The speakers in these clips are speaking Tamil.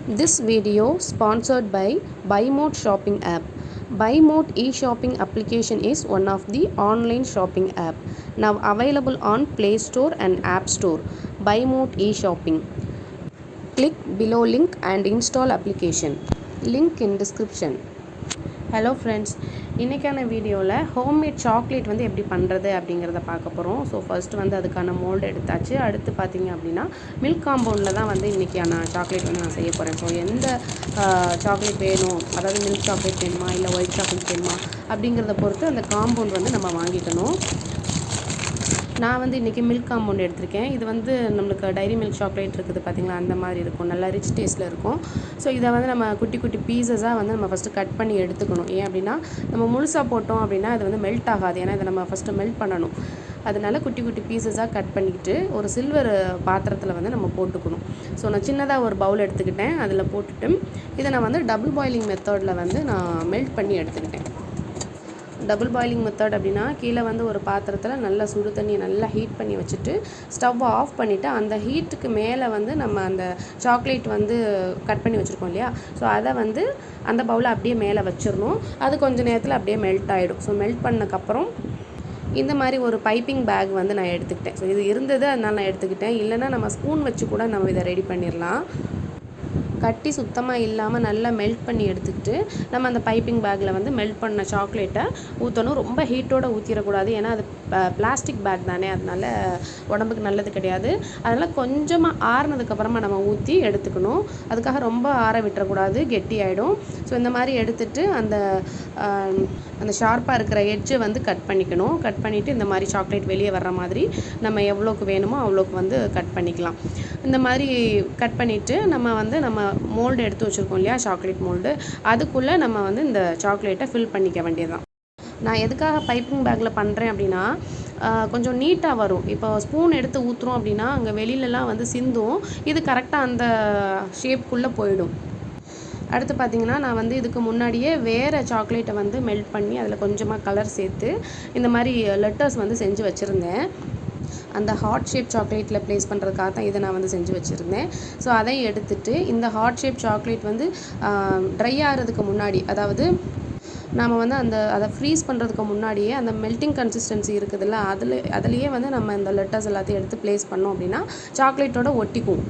This video sponsored by BuyMode shopping app. BuyMode e-shopping application is one of the online shopping app now available on Play Store and App Store. BuyMode e-shopping. Click below link and install application. Link in description. Hello friends, இன்றைக்கான வீடியோவில் ஹோம்மேட் சாக்லேட் வந்து எப்படி பண்ணுறது அப்படிங்கிறத பார்க்க போகிறோம். ஸோ ஃபர்ஸ்ட் வந்து அதுக்கான மோல்டு எடுத்தாச்சு. அடுத்து பார்த்திங்க அப்படின்னா மில்க் காம்பவுண்டில் தான் வந்து இன்றைக்கான சாக்லேட் வந்து நான் செய்ய போகிறேன். ஸோ எந்த சாக்லேட் வேணும், அதாவது மில்க் சாக்லேட் வேணுமா இல்லை ஒயிட் சாக்லேட் வேணுமா அப்படிங்கிறத பொறுத்து அந்த காம்பவுண்ட் வந்து நம்ம வாங்கிக்கணும். நான் வந்து இன்றைக்கி மில்க் காம்பவுண்ட் எடுத்திருக்கேன். இது வந்து நம்மளுக்கு டைரி மில்க் சாக்லேட் இருக்குது பார்த்திங்களா, அந்த மாதிரி இருக்கும், நல்லா ரிச் டேஸ்ட்டில் இருக்கும். ஸோ இதை வந்து நம்ம குட்டி குட்டி பீசஸாக வந்து நம்ம ஃபஸ்ட்டு கட் பண்ணி எடுத்துக்கணும். ஏன் அப்படின்னா நம்ம முழுசாக போட்டோம் அப்படின்னா அது வந்து மெல்ட் ஆகாது. ஏன்னா இதை நம்ம ஃபஸ்ட்டு மெல்ட் பண்ணணும். அதனால் குட்டி குட்டி பீசஸாக கட் பண்ணிக்கிட்டு ஒரு சில்வர் பாத்திரத்தில் வந்து நம்ம போட்டுக்கணும். ஸோ நான் சின்னதாக ஒரு பவுல் எடுத்துக்கிட்டேன். அதில் போட்டுட்டு இதை நான் வந்து டபுள் பாயிலிங் மெத்தடில் வந்து நான் மெல்ட் பண்ணி எடுத்துக்கிட்டேன். டபுள் பாயிலிங் மெத்தட் அப்படின்னா கீழே வந்து ஒரு பாத்திரத்தில் நல்லா சுடு தண்ணியை நல்லா ஹீட் பண்ணி வச்சுட்டு ஸ்டவ்வை ஆஃப் பண்ணிவிட்டு அந்த ஹீட்டுக்கு மேலே வந்து நம்ம அந்த சாக்லேட் வந்து கட் பண்ணி வச்சுருக்கோம் இல்லையா, ஸோ அதை வந்து அந்த பவுலை அப்படியே மேலே வச்சிடணும். அது கொஞ்சம் நேரத்தில் அப்படியே மெல்ட் ஆகிடும். ஸோ மெல்ட் பண்ணக்கப்புறம் இந்த மாதிரி ஒரு பைப்பிங் பேக் வந்து நான் எடுத்துக்கிட்டேன். ஸோ இது இருந்தது, அதனால் நான் எடுத்துக்கிட்டேன். இல்லைன்னா நம்ம ஸ்பூன் வச்சு கூட நம்ம இதை ரெடி பண்ணிடலாம். கட்டி சுத்தமாக இல்லாமல் நல்லா மெல்ட் பண்ணி எடுத்துக்கிட்டு நம்ம அந்த பைப்பிங் பேக்கில் வந்து மெல்ட் பண்ண சாக்லேட்டை ஊற்றணும். ரொம்ப ஹீட்டோடு ஊற்றிடக்கூடாது. ஏன்னா அது பிளாஸ்டிக் பேக் தானே, அதனால் உடம்புக்கு நல்லது கிடையாது. அதனால் கொஞ்சமாக ஆறுனதுக்கப்புறமா நம்ம ஊற்றி எடுத்துக்கணும். அதுக்காக ரொம்ப ஆற விட்டுறக்கூடாது, கெட்டி ஆகிடும். ஸோ இந்த மாதிரி எடுத்துகிட்டு அந்த ஷார்ப்பாக இருக்கிற எட்ஜை வந்து கட் பண்ணிக்கணும். கட் பண்ணிவிட்டு இந்த மாதிரி சாக்லேட் வெளியே வர்ற மாதிரி நம்ம எவ்வளோக்கு வேணுமோ அவ்வளோக்கு வந்து கட் பண்ணிக்கலாம். இந்த மாதிரி கட் பண்ணிவிட்டு நம்ம மோல்டு எடுத்து வச்சுருக்கோம் இல்லையா, சாக்லேட் மோல்டு, அதுக்குள்ளே நம்ம வந்து இந்த சாக்லேட்டை ஃபில் பண்ணிக்க வேண்டியதுதான். நான் எதுக்காக பைப்பிங் பேக்கில் பண்ணுறேன் அப்படின்னா கொஞ்சம் நீட்டாக வரும். இப்போ ஸ்பூன் எடுத்து ஊற்றுறோம் அப்படின்னா அங்கே வெளியிலலாம் வந்து சிந்தும். இது கரெக்டாக அந்த ஷேப்புக்குள்ளே போயிடும். அடுத்து பார்த்திங்கன்னா நான் வந்து இதுக்கு முன்னாடியே வேறு சாக்லேட்டை வந்து மெல்ட் பண்ணி அதில் கொஞ்சமாக கலர் சேர்த்து இந்த மாதிரி லெட்டர்ஸ் வந்து செஞ்சு வச்சுருந்தேன். அந்த ஹார்ட் ஷேப் சாக்லேட்டில் ப்ளேஸ் பண்ணுறதுக்காக தான் இதை நான் வந்து செஞ்சு வச்சுருந்தேன். ஸோ அதையும் எடுத்துகிட்டு இந்த ஹார்ட் ஷேப் சாக்லேட் வந்து ட்ரை ஆகிறதுக்கு முன்னாடி, அதாவது நாம் வந்து அதை ஃப்ரீஸ் பண்ணுறதுக்கு முன்னாடியே அந்த மெல்ட்டிங் கன்சிஸ்டன்சி இருக்குதுல்ல, அதுலேயே வந்து நம்ம இந்த லெட்டர்ஸ் எல்லாத்தையும் எடுத்து ப்ளேஸ் பண்ணோம் அப்படின்னா சாக்லேட்டோட ஒட்டிக்கும்.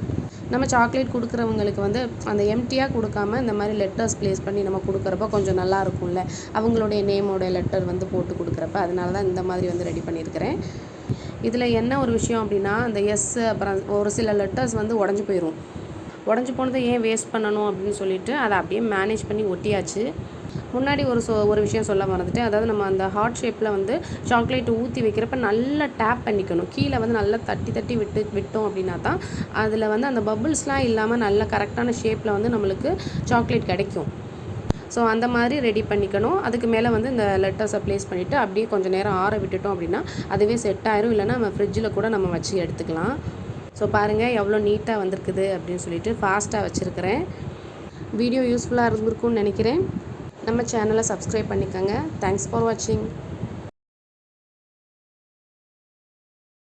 நம்ம சாக்லேட் கொடுக்குறவங்களுக்கு வந்து அந்த எம்டியாக கொடுக்காம இந்த மாதிரி லெட்டர்ஸ் ப்ளேஸ் பண்ணி நம்ம கொடுக்குறப்ப கொஞ்சம் நல்லா இருக்கும்ல, அவங்களுடைய நேமோடைய லெட்டர் வந்து போட்டு கொடுக்குறப்ப. அதனால தான் இந்த மாதிரி வந்து ரெடி பண்ணியிருக்கிறேன். இதில் என்ன ஒரு விஷயம் அப்படின்னா அந்த எஸ் அப்புறம் ஒரு சில லெட்டர்ஸ் வந்து உடஞ்சி போயிடும். உடஞ்சி போனதை ஏன் வேஸ்ட் பண்ணணும் அப்படின்னு சொல்லிட்டு அதை அப்படியே மேனேஜ் பண்ணி ஒட்டியாச்சு. முன்னாடி ஒரு விஷயம் சொல்ல மறந்துட்டேன். அதாவது நம்ம அந்த ஹார்ட் ஷேப்பில் வந்து சாக்லேட் ஊற்றி வைக்கிறப்ப நல்லா டேப் பண்ணிக்கணும். கீழே வந்து நல்லா தட்டி விட்டோம் அப்படின்னா தான் அதில் வந்து அந்த பபுள்ஸ்லாம் இல்லாமல் நல்ல கரெக்டான ஷேப்பில் வந்து நம்மளுக்கு சாக்லேட் கிடைக்கும். ஸோ அந்த மாதிரி ரெடி பண்ணிக்கணும். அதுக்கு மேலே வந்து இந்த லெட்டர்ஸை ப்ளேஸ் பண்ணிவிட்டு அப்படியே கொஞ்சம் நேரம் ஆற விட்டுட்டோம் அப்படின்னா அதுவே செட் ஆயிரும். இல்லைனா நம்ம ஃப்ரிட்ஜில் கூட நம்ம வச்சு எடுத்துக்கலாம். ஸோ பாருங்கள் எவ்வளோ நீட்டாக வந்திருக்குது அப்படின்னு சொல்லிட்டு ஃபாஸ்ட்டாக வச்சுருக்கிறேன். வீடியோ யூஸ்ஃபுல்லாக இருந்திருக்கும்னு நினைக்கிறேன். நம்ம சேனலை சப்ஸ்கிரைப் பண்ணிக்கோங்க. தேங்க்ஸ் ஃபார் வாட்சிங்.